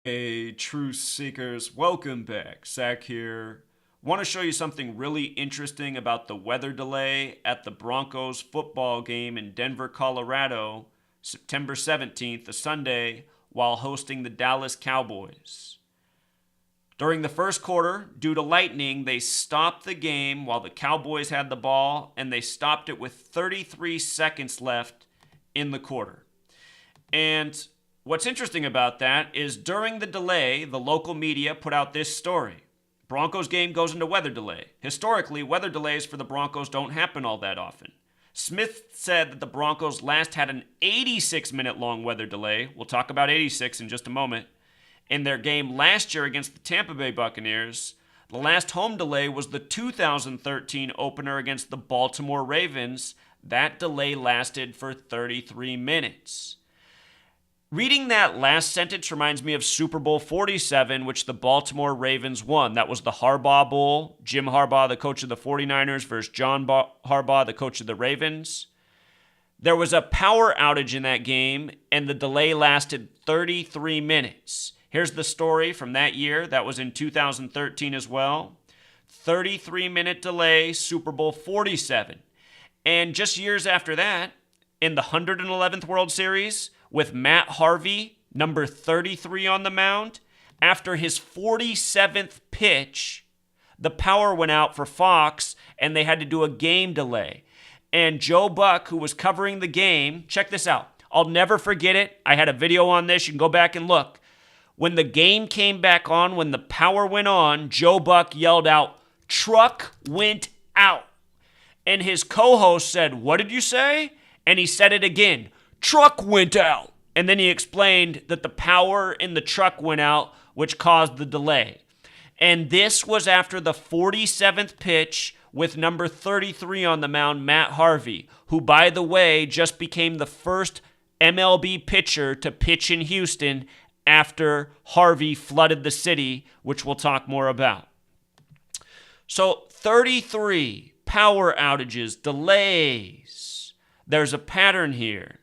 Hey, truth seekers, welcome back. Zach here. Want to show you something really interesting about the weather delay at the Broncos football game in Denver, Colorado, September 17th, a Sunday, while hosting the Dallas Cowboys. During the first quarter, due to lightning, they stopped the game while the Cowboys had the ball, and they stopped it with 33 seconds left in the quarter. And what's interesting about that is during the delay, the local media put out this story. Broncos game goes into weather delay. Historically, weather delays for the Broncos don't happen all that often. Smith said that the Broncos last had an 86-minute long weather delay. We'll talk about 86 in just a moment. In their game last year against the Tampa Bay Buccaneers, the last home delay was the 2013 opener against the Baltimore Ravens. That delay lasted for 33 minutes. Reading that last sentence reminds me of Super Bowl 47, which the Baltimore Ravens won. That was the Harbaugh Bowl. Jim Harbaugh, the coach of the 49ers, versus John Harbaugh, the coach of the Ravens. There was a power outage in that game, and the delay lasted 33 minutes. Here's the story from that year. That was in 2013 as well. 33-minute delay, Super Bowl 47. And just years after that, in the 111th World Series, with Matt Harvey, number 33 on the mound, after his 47th pitch, the power went out for Fox, and they had to do a game delay. And Joe Buck, who was covering the game, check this out. I'll never forget it. I had a video on this. You can go back and look. When the game came back on, when the power went on, Joe Buck yelled out, "Truck went out." And his co-host said, "What did you say?" And he said it again, "Truck went out." And then he explained that the power in the truck went out, which caused the delay. And this was after the 47th pitch with number 33 on the mound, Matt Harvey, who, by the way, just became the first MLB pitcher to pitch in Houston after Harvey flooded the city, which we'll talk more about. So 33 power outages, delays. There's a pattern here.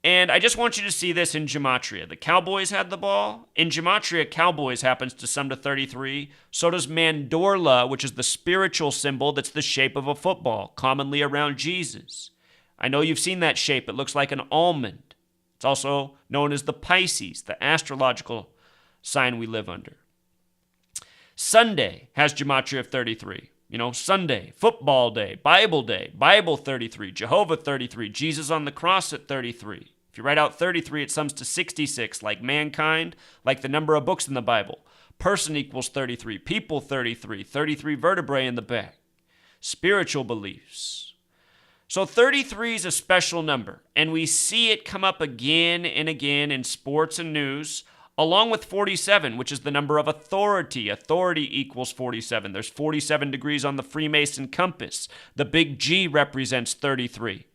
And I just want you to see this in gematria. The Cowboys had the ball. In gematria, Cowboys happens to sum to 33. So does Mandorla, which is the spiritual symbol that's the shape of a football, commonly around Jesus. I know you've seen that shape. It looks like an almond. It's also known as the Pisces, the astrological sign we live under. Sunday has gematria of 33. Sunday, football day, Bible 33, Jehovah 33, Jesus on the cross at 33. If you write out 33, it sums to 66, like mankind, like the number of books in the Bible. Person equals 33, people 33, 33 vertebrae in the back. Spiritual beliefs. So 33 is a special number, and we see it come up again and again in sports and news, along with 47, which is the number of authority. Authority equals 47. There's 47 degrees on the Freemason compass. The big G represents 33.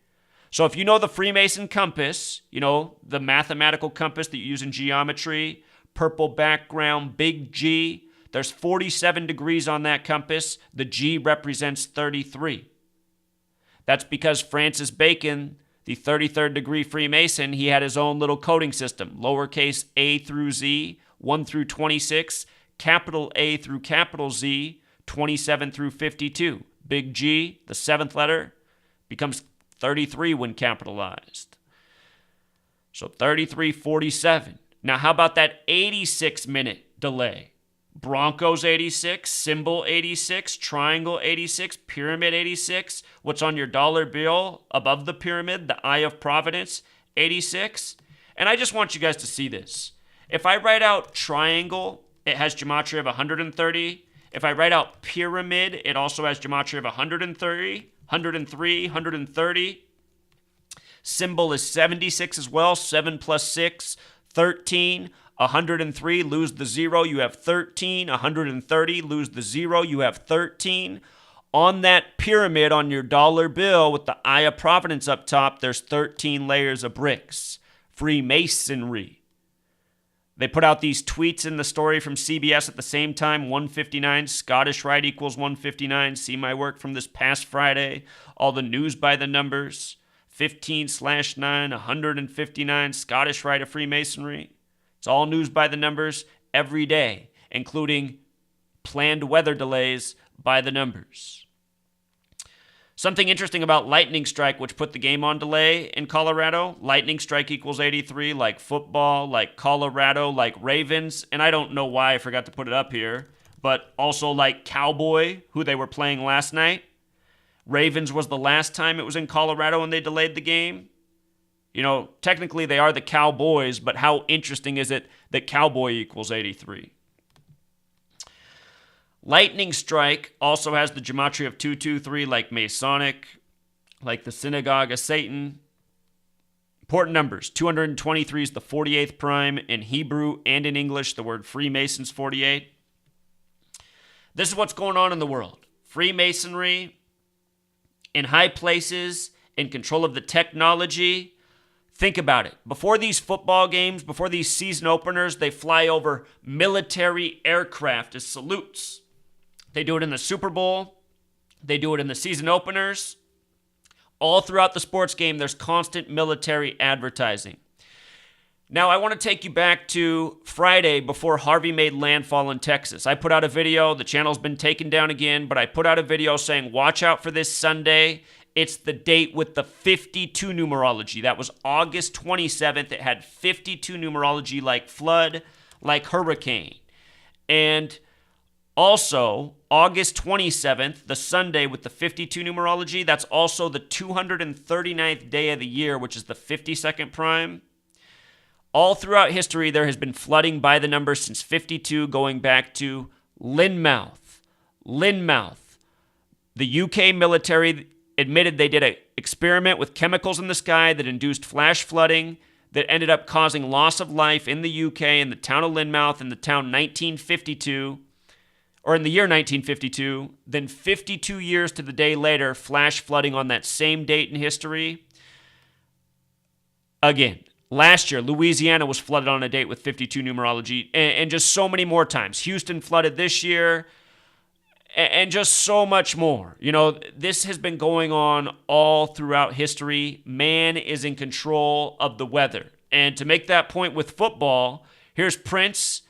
So if you know the Freemason compass, the mathematical compass that you use in geometry, purple background, big G, there's 47 degrees on that compass. The G represents 33. That's because Francis Bacon, the 33rd degree Freemason, he had his own little coding system. Lowercase a through Z, 1 through 26, capital A through capital Z, 27 through 52. Big G, the seventh letter, becomes 33 when capitalized. So 33:47. Now how about that 86-minute delay? Broncos 86, symbol 86, triangle 86, pyramid 86. What's on your dollar bill above the pyramid, the Eye of Providence, 86. And I just want you guys to see this. If I write out triangle, it has gematria of 130. If I write out pyramid, it also has gematria of 130, 103, 130. Symbol is 76 as well, 7 plus 6, 13. 103, lose the 0, you have 13. 130, lose the 0, you have 13. On that pyramid on your dollar bill with the Eye of Providence up top, there's 13 layers of bricks. Freemasonry. They put out these tweets in the story from CBS at the same time, 159, Scottish Rite equals 159. See my work from this past Friday. All the news by the numbers. 15/9, 159, Scottish Rite of Freemasonry. It's all news by the numbers every day, including planned weather delays by the numbers. Something interesting about lightning strike, which put the game on delay in Colorado. Lightning strike equals 83, like football, like Colorado, like Ravens. And I don't know why I forgot to put it up here, but also like Cowboy, who they were playing last night. Ravens was the last time it was in Colorado and they delayed the game. You know, technically they are the Cowboys, but how interesting is it that Cowboy equals 83? Lightning strike also has the gematria of 223, like Masonic, like the Synagogue of Satan. Important numbers. 223 is the 48th prime. In Hebrew and in English, the word Freemason's 48. This is what's going on in the world. Freemasonry in high places, in control of the technology. Think about it. Before these football games, before these season openers, they fly over military aircraft as salutes. They do it in the Super Bowl. They do it in the season openers. All throughout the sports game, there's constant military advertising. Now, I want to take you back to Friday before Harvey made landfall in Texas. I put out a video. The channel's been taken down again, but I put out a video saying, watch out for this Sunday. It's the date with the 52 numerology. That was August 27th. It had 52 numerology like flood, like hurricane. And also, August 27th, the Sunday with the 52 numerology, that's also the 239th day of the year, which is the 52nd prime. All throughout history, there has been flooding by the numbers since 52, going back to Lynmouth. The UK military admitted they did an experiment with chemicals in the sky that induced flash flooding that ended up causing loss of life in the UK in the town of Lynmouth in the town 1952. Or in the year 1952, then 52 years to the day later, flash flooding on that same date in history. Again, last year, Louisiana was flooded on a date with 52 numerology, and just so many more times. Houston flooded this year, and just so much more. You know, this has been going on all throughout history. Man is in control of the weather. And to make that point with football, here's Prince,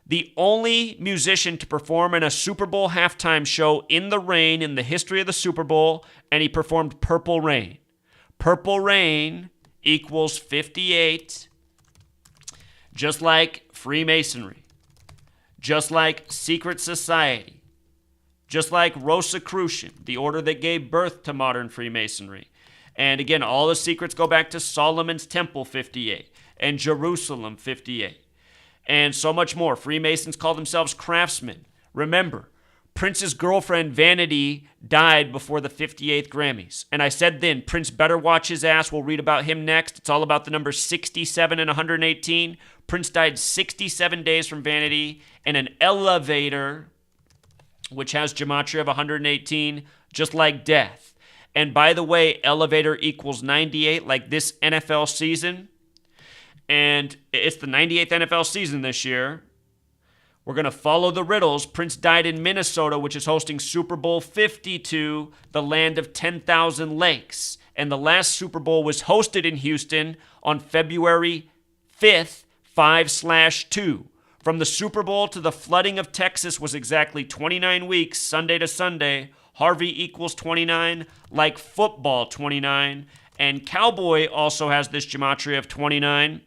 the only musician to perform in a Super Bowl halftime show in the rain in the history of the Super Bowl, and he performed Purple Rain. Purple Rain equals 58, just like Freemasonry, just like secret society, just like Rosicrucian, the order that gave birth to modern Freemasonry. And again, all the secrets go back to Solomon's Temple 58 and Jerusalem 58. And so much more. Freemasons call themselves craftsmen. Remember, Prince's girlfriend, Vanity, died before the 58th Grammys. And I said then, Prince better watch his ass. We'll read about him next. It's all about the numbers 67 and 118. Prince died 67 days from Vanity in an elevator, which has gematria of 118, just like death. And by the way, elevator equals 98, like this NFL season. And it's the 98th NFL season this year. We're going to follow the riddles. Prince died in Minnesota, which is hosting Super Bowl 52, the land of 10,000 lakes. And the last Super Bowl was hosted in Houston on February 5th, 5/2. From the Super Bowl to the flooding of Texas was exactly 29 weeks, Sunday to Sunday. Harvey equals 29, like football 29. And Cowboy also has this gematria of 29.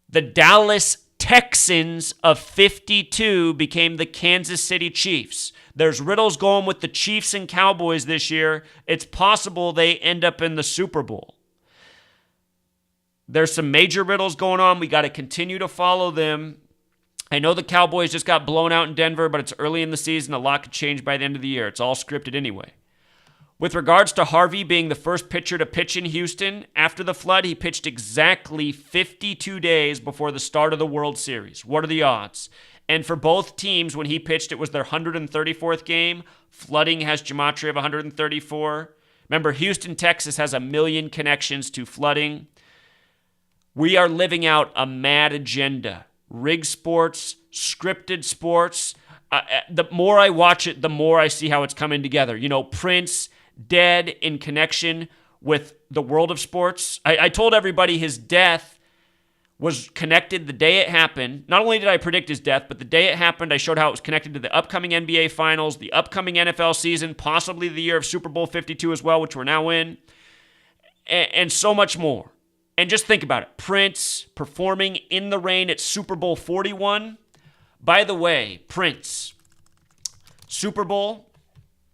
The Dallas Texans of 52 became the Kansas City Chiefs. There's riddles going with the Chiefs and Cowboys this year. It's possible they end up in the Super Bowl. There's some major riddles going on. We got to continue to follow them. I know the Cowboys just got blown out in Denver, but it's early in the season. A lot could change by the end of the year. It's all scripted anyway. With regards to Harvey being the first pitcher to pitch in Houston, after the flood, he pitched exactly 52 days before the start of the World Series. What are the odds? And for both teams, when he pitched, it was their 134th game. Flooding has gematria of 134. Remember, Houston, Texas has 1 million connections to flooding. We are living out a mad agenda. Rigged sports, scripted sports. The more I watch it, the more I see how it's coming together. You know, Prince dead in connection with the world of sports. I told everybody his death was connected the day it happened. Not only did I predict his death, but the day it happened, I showed how it was connected to the upcoming NBA Finals, the upcoming NFL season, possibly the year of Super Bowl 52 as well, which we're now in, and so much more. And just think about it. Prince performing in the rain at Super Bowl 41. By the way, Prince, Super Bowl,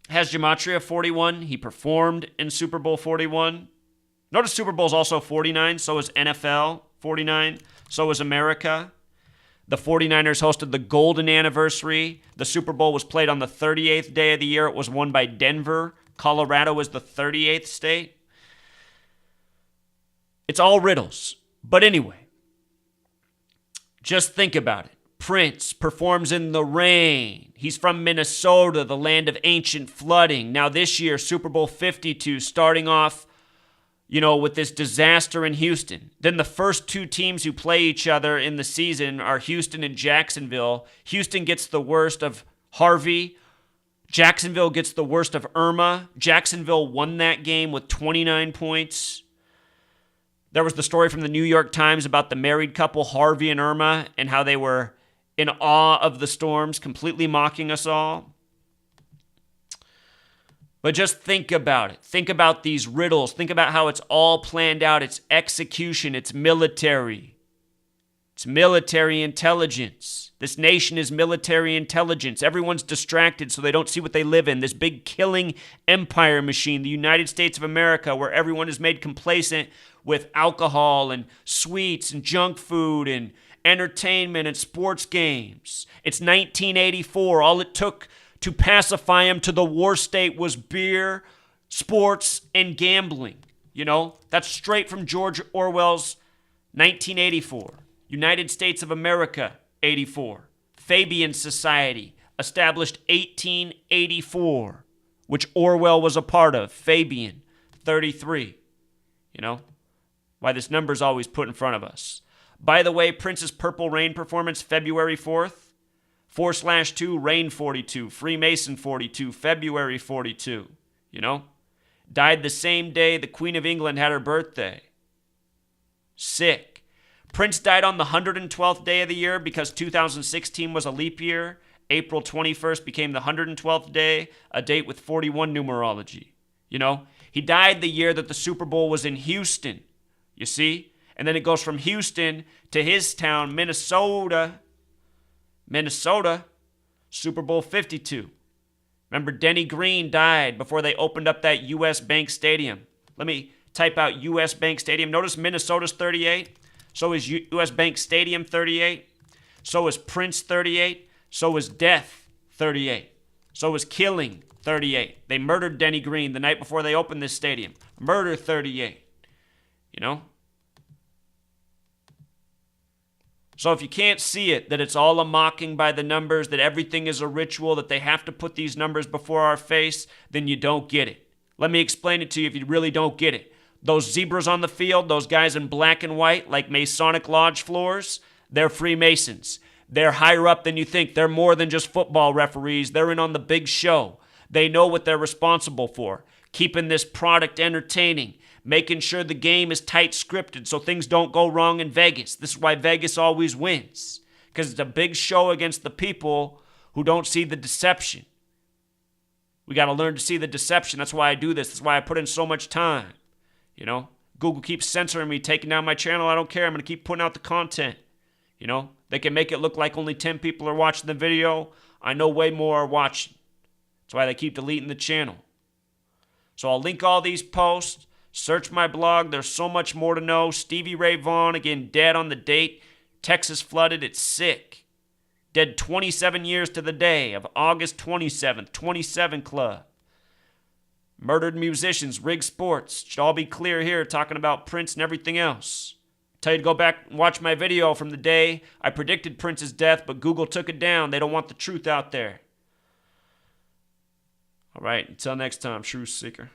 has gematria 41. He performed in Super Bowl 41. Notice Super Bowl is also 49, so is NFL 49, so is America. The 49ers hosted the golden anniversary. The Super Bowl was played on the 38th day of the year. It was won by Denver. Colorado is the 38th state. It's all riddles. But anyway, just think about it. Prince performs in the rain. He's from Minnesota, the land of ancient flooding. Now this year, Super Bowl 52, starting off, with this disaster in Houston. Then the first two teams who play each other in the season are Houston and Jacksonville. Houston gets the worst of Harvey. Jacksonville gets the worst of Irma. Jacksonville won that game with 29 points. There was the story from the New York Times about the married couple, Harvey and Irma, and how they were in awe of the storms, completely mocking us all. But just think about it. Think about these riddles. Think about how it's all planned out. It's execution. It's military. It's military intelligence. This nation is military intelligence. Everyone's distracted so they don't see what they live in. This big killing empire machine, the United States of America, where everyone is made complacent with alcohol and sweets and junk food and entertainment and sports games. It's 1984. All it took to pacify him to the war state was beer, sports, and gambling. That's straight from George Orwell's 1984. United States of America, 84. Fabian Society, established 1884, which Orwell was a part of. Fabian, 33. Why this number's always put in front of us. By the way, Prince's Purple Rain performance, February 4th. 4/2, Rain 42, Freemason 42, February 42, Died the same day the Queen of England had her birthday. Sick. Prince died on the 112th day of the year because 2016 was a leap year. April 21st became the 112th day, a date with 41 numerology. He died the year that the Super Bowl was in Houston, you see? And then it goes from Houston to his town, Minnesota, Super Bowl 52. Remember, Denny Green died before they opened up that U.S. Bank Stadium. Let me type out U.S. Bank Stadium. Notice Minnesota's 38. So is U.S. Bank Stadium 38. So is Prince 38. So is death 38. So is killing 38. They murdered Denny Green the night before they opened this stadium. Murder 38. So if you can't see it, that it's all a mocking by the numbers, that everything is a ritual, that they have to put these numbers before our face, then you don't get it. Let me explain it to you if you really don't get it. Those zebras on the field, those guys in black and white, like Masonic Lodge floors, they're Freemasons. They're higher up than you think. They're more than just football referees. They're in on the big show. They know what they're responsible for. Keeping this product entertaining. Making sure the game is tight scripted so things don't go wrong in Vegas. This is why Vegas always wins. Because it's a big show against the people who don't see the deception. We got to learn to see the deception. That's why I do this. That's why I put in so much time. Google keeps censoring me, taking down my channel. I don't care. I'm going to keep putting out the content. They can make it look like only 10 people are watching the video. I know way more are watching. That's why they keep deleting the channel. So I'll link all these posts. Search my blog. There's so much more to know. Stevie Ray Vaughan, again, dead on the date. Texas flooded. It's sick. Dead 27 years to the day of August 27th. 27 Club. Murdered musicians. Rig Sports. Should all be clear here, talking about Prince and everything else. Tell you to go back and watch my video from the day I predicted Prince's death, but Google took it down. They don't want the truth out there. All right, until next time, Truth Seeker.